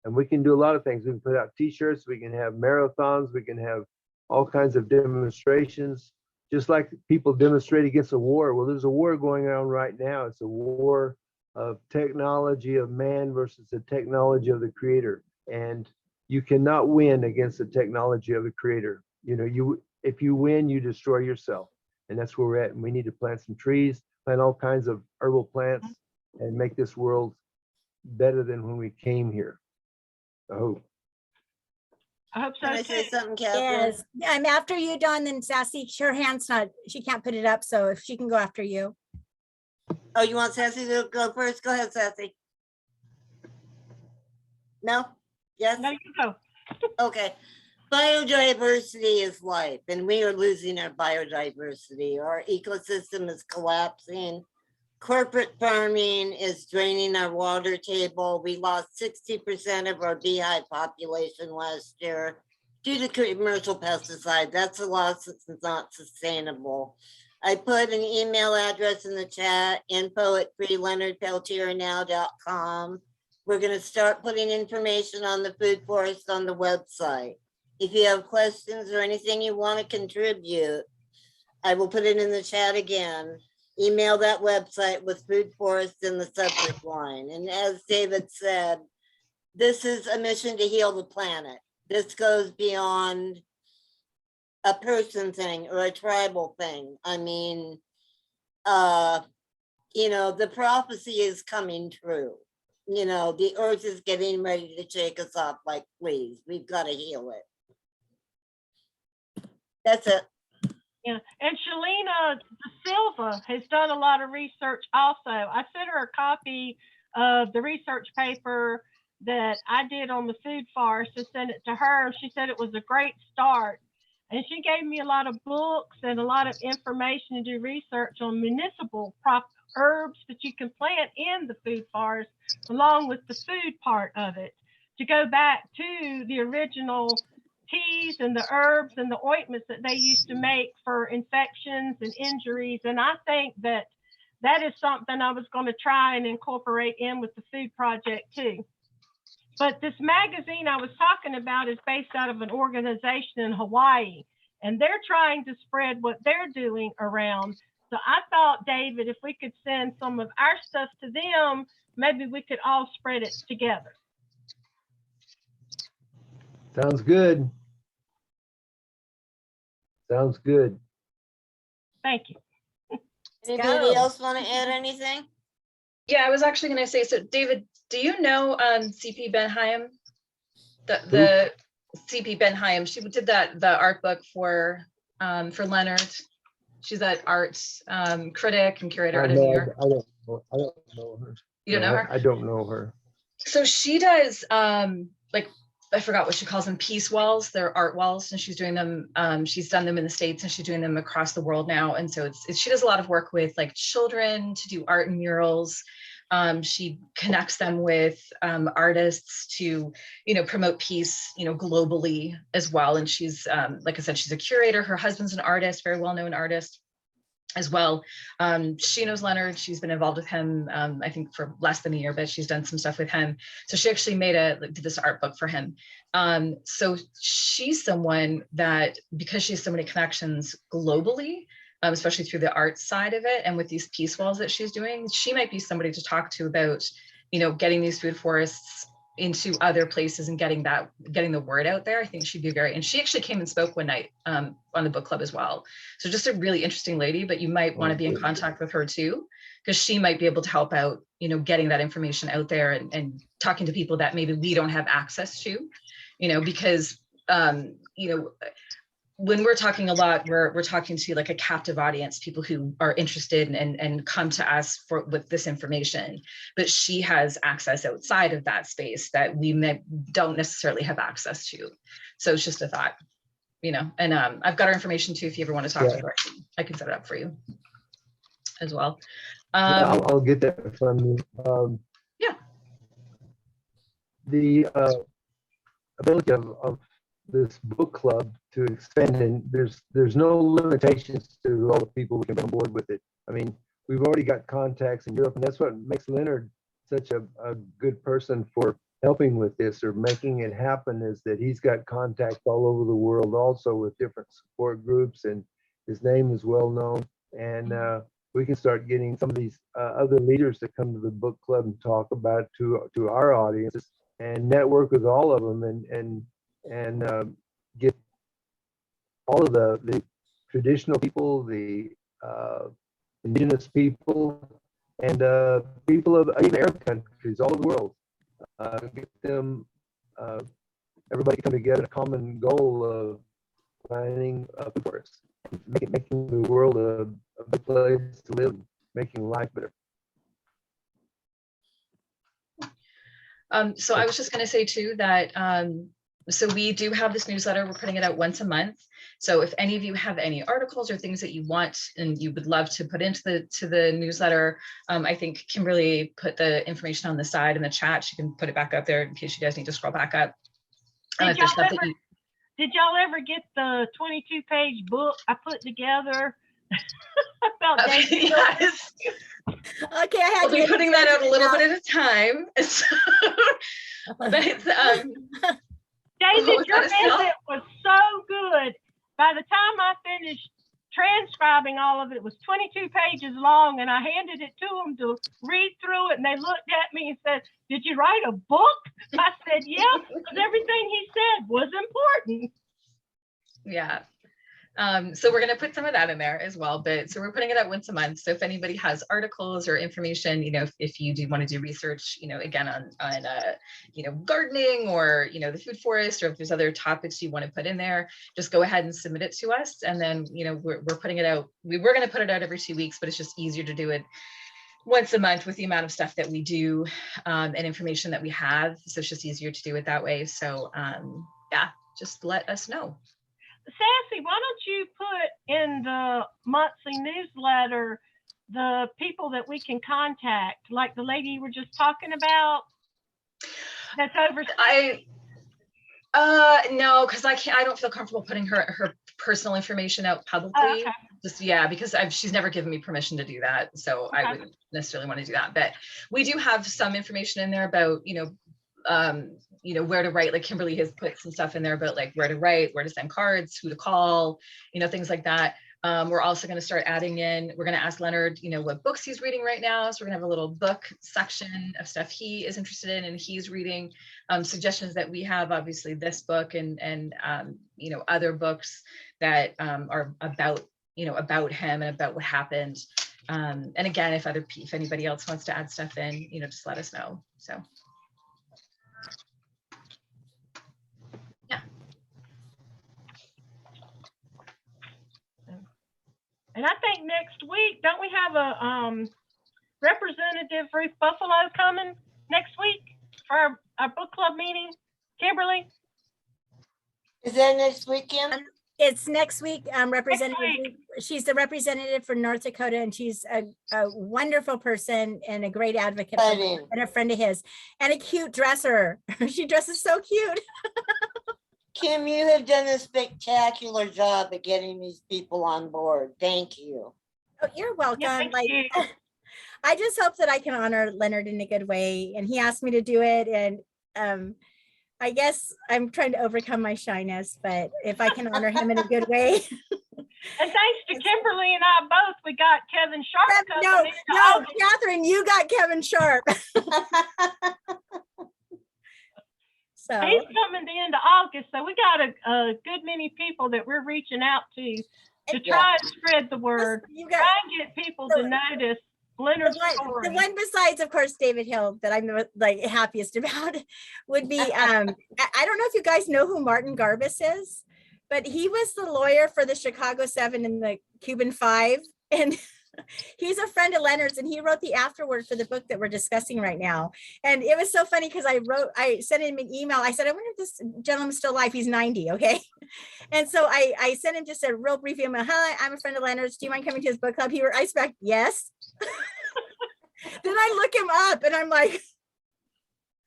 we can do a lot of things. We can put out t-shirts, we can have marathons, we can have all kinds of demonstrations, just like people demonstrate against a war. Well, there's a war going on right now. It's a war of technology of man versus the technology of the creator. And you cannot win against the technology of the creator. If you win, you destroy yourself. And that's where we're at. And we need to plant some trees, plant all kinds of herbal plants, and make this world better than when we came here. I hope. I hope so. Can I say too. something, Catherine? Yes, I'm after you, Dawn, and Sassy. Her hand's not, she can't put it up, so if she can go after you. Oh, you want Sassy to go first? Go ahead, Sassy. No? Yes? No, you go. Okay. Biodiversity is life, and we are losing our biodiversity. Our ecosystem is collapsing. Corporate farming is draining our water table. We lost 60% of our beehive population last year due to commercial pesticides. That's a loss that's not sustainable. I put an email address in the chat, info@freeleonardpeltiernow.com. We're going to start putting information on the food forest on the website. If you have questions or anything you want to contribute, I will put it in the chat again. Email that website with food forest in the subject line. And as David said, this is a mission to heal the planet. This goes beyond a person thing or a tribal thing. I mean, the prophecy is coming true. The earth is getting ready to shake us off like fleas. We've got to heal it. That's it. Yeah, and Shalina Silva has done a lot of research also. I sent her a copy of the research paper that I did on the food forest to send it to her. She said it was a great start. And she gave me a lot of books and a lot of information to do research on municipal herbs that you can plant in the food forest, along with the food part of it, to go back to the original teas and the herbs and the ointments that they used to make for infections and injuries. And I think that is something I was going to try and incorporate in with the food project too. But this magazine I was talking about is based out of an organization in Hawaii, and they're trying to spread what they're doing around. So I thought, David, if we could send some of our stuff to them, maybe we could all spread it together. Sounds good. Sounds good. Thank you. Anybody go. else want to add anything? Yeah, I was actually going to say, so David, do you know CP Benheim? The CP Benheim, she did the art book for Leonard. She's that art critic and curator out of New York. I don't know her. You don't know her? I don't know her. So she does like, I forgot what she calls them, peace walls. They're art walls, and she's doing them. She's done them in the States, and she's doing them across the world now. And so she does a lot of work with like children to do art and murals. She connects them with artists to, promote peace, globally as well. And she's, like I said, she's a curator. Her husband's an artist, very well-known artist as well. She knows Leonard. She's been involved with him, I think for less than a year, but she's done some stuff with him. So she actually did this art book for him. So she's someone that, because she has so many connections globally, especially through the art side of it, and with these peace walls that she's doing, she might be somebody to talk to about, getting these food forests into other places and getting the word out there. I think she'd be and she actually came and spoke one night on the book club as well. So just a really interesting lady, but you might want to be in contact with her too, because she might be able to help out, you know, getting that information out there and talking to people that maybe we don't have access to, you know, because, you know, when we're talking a lot, we're talking to like a captive audience, people who are interested and come to us with this information, but she has access outside of that space that we don't necessarily have access to. So it's just a thought, you know, and I've got our information too. If you ever want to talk to her, I can set it up for you as well. I'll get that from you. Yeah. The ability of this book club to expand, and there's no limitations to all the people who can be on board with it. I mean, we've already got contacts in Europe, and that's what makes Leonard such a good person for helping with this or making it happen, is that he's got contacts all over the world also with different support groups, and his name is well known. And we can start getting some of these other leaders to come to the book club and talk about it to our audiences and network with all of them and get all of the traditional people, the indigenous people, and people of even Arab countries all over the world. Get them, everybody come together in a common goal of planning food forests, making the world a good place to live, making life better. So I was just going to say too that so we do have this newsletter. We're putting it out once a month. So if any of you have any articles or things that you want and you would love to put into the newsletter, I think Kimberly put the information on the side in the chat. She can put it back up there in case you guys need to scroll back up. Did y'all ever get the 22-page book I put together? About yes. Okay, I had to be putting that out a little bit at a time. But, Daisy, your visit was so good. By the time I finished transcribing all of it, it was 22 pages long, and I handed it to them to read through it, and they looked at me and said, "Did you write a book?" I said, "Yeah," because everything he said was important. Yeah. So we're going to put some of that in there as well, but so we're putting it out once a month. So if anybody has articles or information, you know, if you do want to do research, you know, again, on you know, gardening or, you know, the food forest, or if there's other topics you want to put in there, just go ahead and submit it to us. And then, you know, we're putting it out. We were going to put it out every 2 weeks, but it's just easier to do it once a month with the amount of stuff that we do and information that we have. So it's just easier to do it that way. So yeah, just let us know. Sassy, why don't you put in the monthly newsletter the people that we can contact, like the lady you were just talking about that's overseas? No, because I don't feel comfortable putting her personal information out publicly. Oh, okay. Just because she's never given me permission to do that, so okay. I wouldn't necessarily want to do that. But we do have some information in there about, you know, where to write. Like Kimberly has put some stuff in there about like where to write, where to send cards, who to call, you know, things like that. We're also going to start adding in, we're going to ask Leonard, you know, what books he's reading right now. So we're gonna have a little book section of stuff he is interested in and he's reading, suggestions that we have, obviously this book and you know, other books that are about, you know, about him and about what happened. And again, if anybody else wants to add stuff in, you know, just let us know. So. And I think next week, don't we have a Representative Ruth Buffalo coming next week for our book club meeting? Kimberly? Is that next weekend? It's next week. She's the representative for North Dakota, and she's a wonderful person and a great advocate and a friend of his, and a cute dresser. She dresses so cute. Kim, you have done a spectacular job at getting these people on board. Thank you. Oh, you're welcome. Yeah, I just hope that I can honor Leonard in a good way, and he asked me to do it, and I guess I'm trying to overcome my shyness, but if I can honor him in a good way. And thanks to Kimberly and I both, we got Kevin Sharp. No, Catherine, you got Kevin Sharp. So He's coming into August, so we got a good many people that we're reaching out to try and spread the word, you try got and get people to notice Leonard's the story. one besides, of course, David Hill that I'm like happiest about would be I don't know if you guys know who Martin Garbus is, but he was the lawyer for the Chicago 7 and the Cuban 5, and he's a friend of Leonard's, and he wrote the afterword for the book that we're discussing right now. And it was so funny because I sent him an email. I said, I wonder if this gentleman's still alive. He's 90, okay? And so I sent him just a real brief email. Hi, I'm a friend of Leonard's. Do you mind coming to his book club? I expect yes. Then I look him up and I'm like,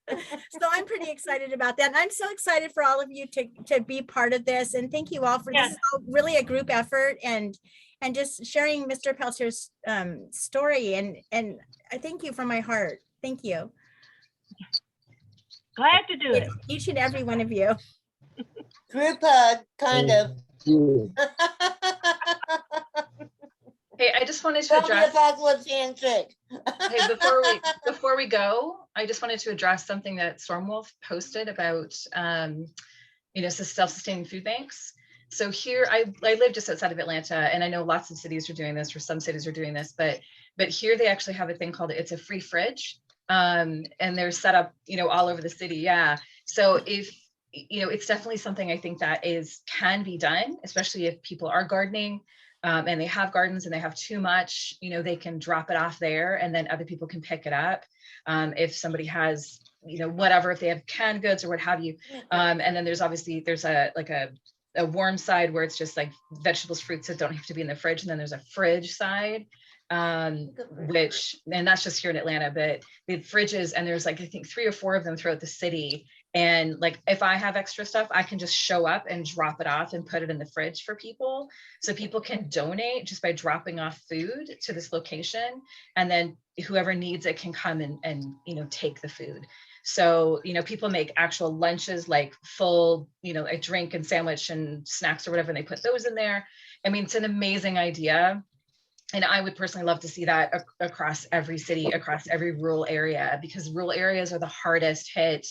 so I'm pretty excited about that. And I'm so excited for all of you to be part of this. And thank you all for this. Is really a group effort and just sharing Mr. Peltzer's story. And I thank you from my heart. Thank you. Glad to do it. Each and every one of you. Group hug, kind of. Hey, I just wanted to Don't be address. apocalypse handshake. Hey, before we go, I just wanted to address something that Stormwolf posted about, self-sustaining food banks. So here, I live just outside of Atlanta, and I know lots of cities are doing this, or some cities are doing this, but here they actually have a thing called it's a free fridge, and they're set up, all over the city. Yeah. So if it's definitely something I think that can be done, especially if people are gardening. And they have gardens and they have too much, they can drop it off there and then other people can pick it up. If somebody has, whatever, if they have canned goods or what have you. And then there's a warm side where it's just like vegetables, fruits that don't have to be in the fridge. And then there's a fridge side, and that's just here in Atlanta, but the fridges, and there's I think 3 or 4 of them throughout the city. And if I have extra stuff, I can just show up and drop it off and put it in the fridge for people. So people can donate just by dropping off food to this location. And then whoever needs it can come and take the food. So, people make actual lunches, like full, a drink and sandwich and snacks or whatever, and they put those in there. I mean, it's an amazing idea. And I would personally love to see that across every city, across every rural area, because rural areas are the hardest hit.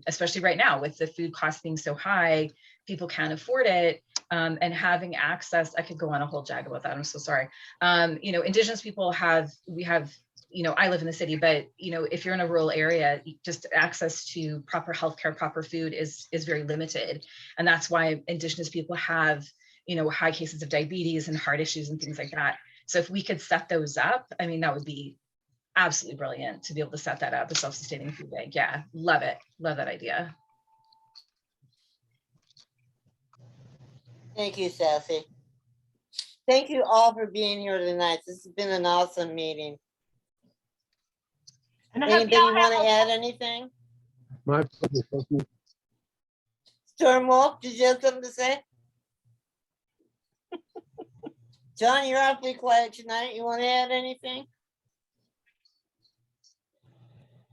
Especially right now with the food costs being so high, people can't afford it, and having access. I could go on a whole jag about that. I'm so sorry. Indigenous people I live in the city, but if you're in a rural area, just access to proper healthcare, proper food is very limited, and that's why Indigenous people have high cases of diabetes and heart issues and things like that. So if we could set those up, I mean, that would be absolutely brilliant to be able to set that up, a self-sustaining food bank. Yeah, love it. Love that idea. Thank you, Sassy. Thank you all for being here tonight. This has been an awesome meeting. And Anybody want to add anything? My pleasure. Thank you. Stormwolf, did you have something to say? John, you're awfully quiet tonight. You want to add anything?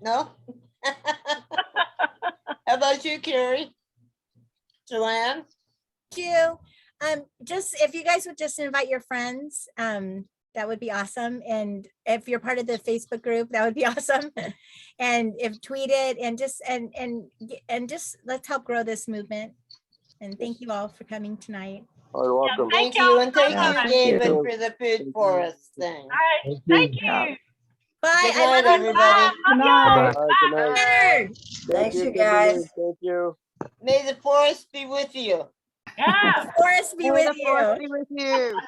No? How about you, Carrie? Joanne? You just if you guys would just invite your friends, that would be awesome. And if you're part of the Facebook group, that would be awesome. And if tweet it and just let's help grow this movement. And thank you all for coming tonight. You're welcome. Thank you, and thank Yeah. you, David, for the food forest thing. All right, thank you. Bye. Good night, everybody. Good night. Good night. Leonard. Thanks, you Kimberly. guys. Thank you. May the forest be with you. Yeah. Forest be with you. Be with you.